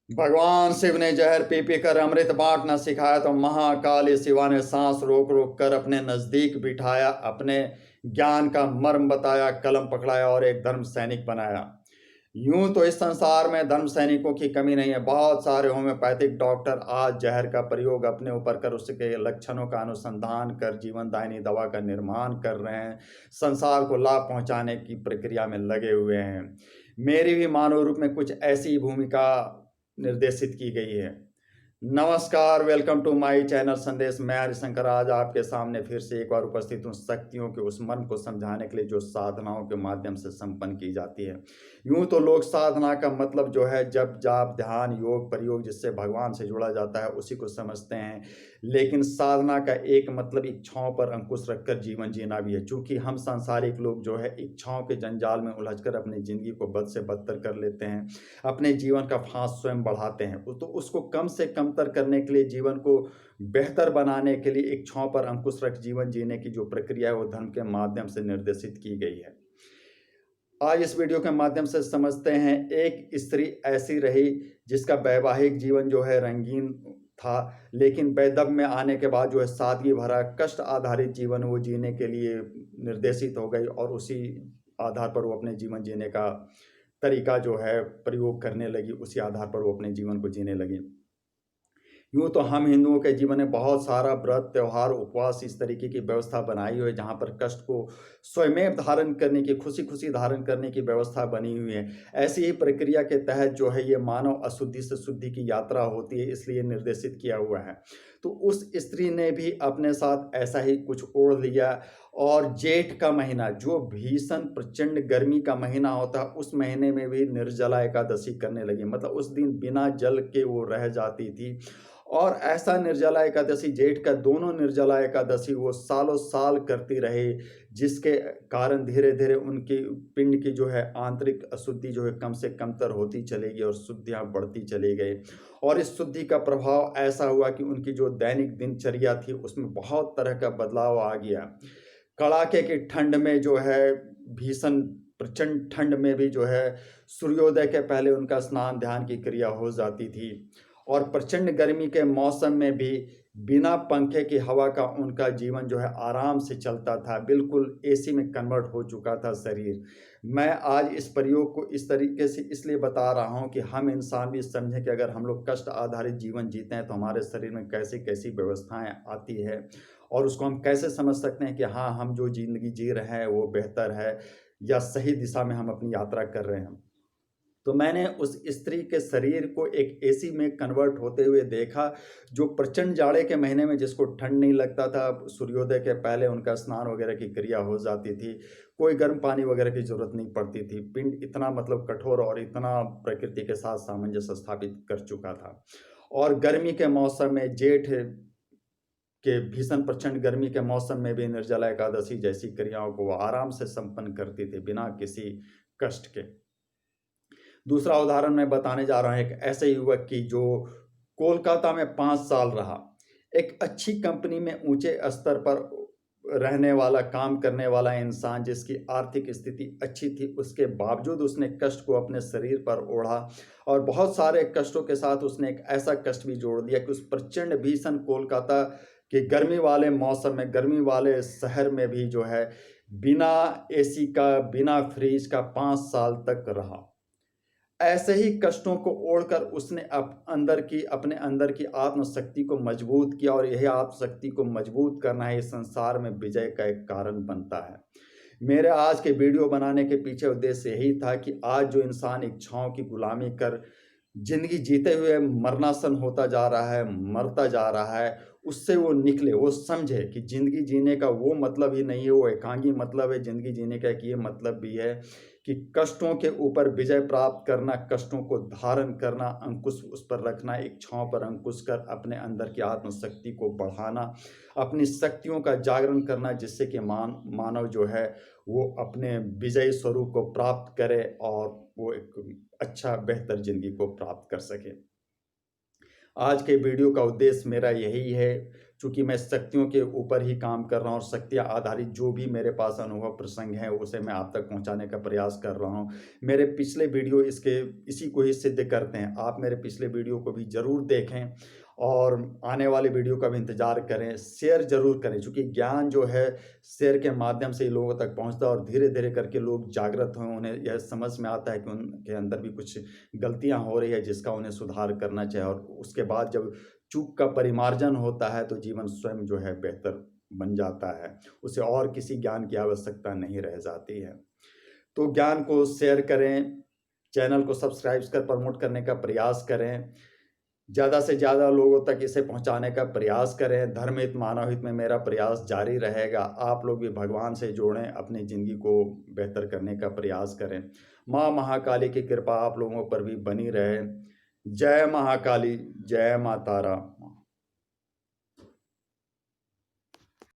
भगवान शिव ने जहर पी पी कर अमृत बांटना सिखाया तो महाकाली शिवा ने सांस रोक रोक कर अपने नजदीक बिठाया, अपने ज्ञान का मर्म बताया, कलम पकड़ाया और एक धर्म सैनिक बनाया। यूं तो इस संसार में धर्म सैनिकों की कमी नहीं है। बहुत सारे होम्योपैथिक डॉक्टर आज जहर का प्रयोग अपने ऊपर कर उसके लक्षणों का अनुसंधान कर जीवनदायिनी दवा का निर्माण कर रहे हैं, संसार को लाभ पहुंचाने की प्रक्रिया में लगे हुए हैं। मेरी भी मानव रूप में कुछ ऐसी ही भूमिका निर्देशित की गई है। नमस्कार, वेलकम टू माय चैनल संदेश। मैं हरिशंकर आज आपके सामने फिर से एक बार उपस्थित हूँ, शक्तियों के उस मन को समझाने के लिए जो साधनाओं के माध्यम से संपन्न की जाती है। यूं तो लोग साधना का मतलब जो है जप जाप ध्यान योग प्रयोग जिससे भगवान से जुड़ा जाता है उसी को समझते हैं, लेकिन साधना का एक मतलब इच्छाओं पर अंकुश रखकर जीवन जीना भी है। चूंकि हम सांसारिक लोग जो है इच्छाओं के जंजाल में उलझकर अपनी जिंदगी को बद से बदतर कर लेते हैं, अपने जीवन का फांस स्वयं बढ़ाते हैं। तो उसको कम से कमतर करने के लिए, जीवन को बेहतर बनाने के लिए इच्छाओं पर अंकुश रख जीवन जीने की जो प्रक्रिया है वो धर्म के माध्यम से निर्देशित की गई है। आज इस वीडियो के माध्यम से समझते हैं, एक स्त्री ऐसी रही जिसका वैवाहिक जीवन जो है रंगीन था, लेकिन वैधव्य में आने के बाद जो है सादगी भरा कष्ट आधारित जीवन वो जीने के लिए निर्देशित हो गई और उसी आधार पर वो अपने जीवन जीने का तरीका जो है प्रयोग करने लगी, उसी आधार पर वो अपने जीवन को जीने लगी। यूँ तो हम हिंदुओं के जीवन में बहुत सारा व्रत त्योहार उपवास इस तरीके की व्यवस्था बनाई हुई है जहाँ पर कष्ट को स्वयं धारण करने की, खुशी खुशी धारण करने की व्यवस्था बनी हुई है। ऐसी ही प्रक्रिया के तहत जो है ये मानव अशुद्धि से शुद्धि की यात्रा होती है, इसलिए निर्देशित किया हुआ है। तो उस स्त्री ने भी अपने साथ ऐसा ही कुछ ओढ़ लिया और जेठ का महीना जो भीषण प्रचंड गर्मी का महीना होता है उस महीने में भी निर्जला एकादशी करने लगी। मतलब उस दिन बिना जल के वो रह जाती थी। और ऐसा निर्जला एकादशी, जेठ का दोनों निर्जला एकादशी वो सालों साल करती रही, जिसके कारण धीरे धीरे उनकी पिंड की जो है आंतरिक अशुद्धि जो है कम से कमतर होती चलेगी और शुद्धियाँ बढ़ती चली गई। और इस शुद्धि का प्रभाव ऐसा हुआ कि उनकी जो दैनिक दिनचर्या थी उसमें बहुत तरह का बदलाव आ गया। कड़ाके की ठंड में जो है, भीषण प्रचंड ठंड में भी जो है सूर्योदय के पहले उनका स्नान ध्यान की क्रिया हो जाती थी। और प्रचंड गर्मी के मौसम में भी बिना पंखे की हवा का उनका जीवन जो है आराम से चलता था, बिल्कुल एसी में कन्वर्ट हो चुका था शरीर। मैं आज इस प्रयोग को इस तरीके से इसलिए बता रहा हूँ कि हम इंसान भी समझें कि अगर हम लोग कष्ट आधारित जीवन जीते हैं तो हमारे शरीर में कैसी कैसी व्यवस्थाएं आती है और उसको हम कैसे समझ सकते हैं कि हाँ, हम जो जिंदगी जी रहे हैं वो बेहतर है या सही दिशा में हम अपनी यात्रा कर रहे हैं। तो मैंने उस स्त्री के शरीर को एक एसी में कन्वर्ट होते हुए देखा, जो प्रचंड जाड़े के महीने में जिसको ठंड नहीं लगता था, सूर्योदय के पहले उनका स्नान वगैरह की क्रिया हो जाती थी, कोई गर्म पानी वगैरह की जरूरत नहीं पड़ती थी। पिंड इतना मतलब कठोर और इतना प्रकृति के साथ सामंजस्य स्थापित कर चुका था। और गर्मी के मौसम में, जेठ के भीषण प्रचंड गर्मी के मौसम में भी निर्जला एकादशी जैसी क्रियाओं को वो आराम से संपन्न करती थी बिना किसी कष्ट के। दूसरा उदाहरण मैं बताने जा रहा हूँ एक ऐसे युवक की जो कोलकाता में 5 साल रहा। एक अच्छी कंपनी में ऊंचे स्तर पर रहने वाला, काम करने वाला इंसान जिसकी आर्थिक स्थिति अच्छी थी, उसके बावजूद उसने कष्ट को अपने शरीर पर ओढ़ा और बहुत सारे कष्टों के साथ उसने एक ऐसा कष्ट भी जोड़ दिया कि उस प्रचंड भीषण कोलकाता के गर्मी वाले मौसम में, गर्मी वाले शहर में भी जो है बिना एसी का, बिना फ्रिज का 5 साल तक रहा। ऐसे ही कष्टों को ओढ़कर उसने अपने अंदर की आत्मशक्ति को मजबूत किया और यही आत्मशक्ति को मजबूत करना है इस संसार में विजय का एक कारण बनता है। मेरे आज के वीडियो बनाने के पीछे उद्देश्य यही था कि आज जो इंसान इच्छाओं की गुलामी कर जिंदगी जीते हुए मरनासन होता जा रहा है, मरता जा रहा है, उससे वो निकले, वो समझे कि जिंदगी जीने का वो मतलब ही नहीं है, वो एकांगी मतलब है जिंदगी जीने का। एक ये मतलब भी है कि कष्टों के ऊपर विजय प्राप्त करना, कष्टों को धारण करना, अंकुश उस पर रखना, इच्छाओं पर अंकुश कर अपने अंदर की आत्मशक्ति को बढ़ाना, अपनी शक्तियों का जागरण करना, जिससे कि मानव जो है वो अपने विजयी स्वरूप को प्राप्त करे और वो एक अच्छा बेहतर जिंदगी को प्राप्त कर सके। आज के वीडियो का उद्देश्य मेरा यही है, चूँकि मैं शक्तियों के ऊपर ही काम कर रहा हूँ और शक्तियाँ आधारित जो भी मेरे पास अनुभव प्रसंग हैं, उसे मैं आप तक पहुँचाने का प्रयास कर रहा हूँ। मेरे पिछले वीडियो इसी को ही सिद्ध करते हैं। आप मेरे पिछले वीडियो को भी ज़रूर देखें और आने वाले वीडियो का भी इंतज़ार करें, शेयर ज़रूर करें, चूँकि ज्ञान जो है शेयर के माध्यम से ही लोगों तक पहुँचता है और धीरे-धीरे करके लोग जागृत हों, उन्हें यह समझ में आता है कि उनके अंदर भी कुछ गलतियाँ हो रही है जिसका उन्हें सुधार करना चाहिए, और उसके बाद जब चूक का परिमार्जन होता है तो जीवन स्वयं जो है बेहतर बन जाता है। उसे और किसी ज्ञान की आवश्यकता नहीं रह जाती है। तो ज्ञान को शेयर करें, चैनल को सब्सक्राइब कर प्रमोट करने का प्रयास करें, ज़्यादा से ज़्यादा लोगों तक इसे पहुंचाने का प्रयास करें। धर्म हित मानव हित में मेरा प्रयास जारी रहेगा। आप लोग भी भगवान से जोड़ें, अपनी ज़िंदगी को बेहतर करने का प्रयास करें। माँ महाकाली की कृपा आप लोगों पर भी बनी रहे। जय महाकाली, जय माँ तारा।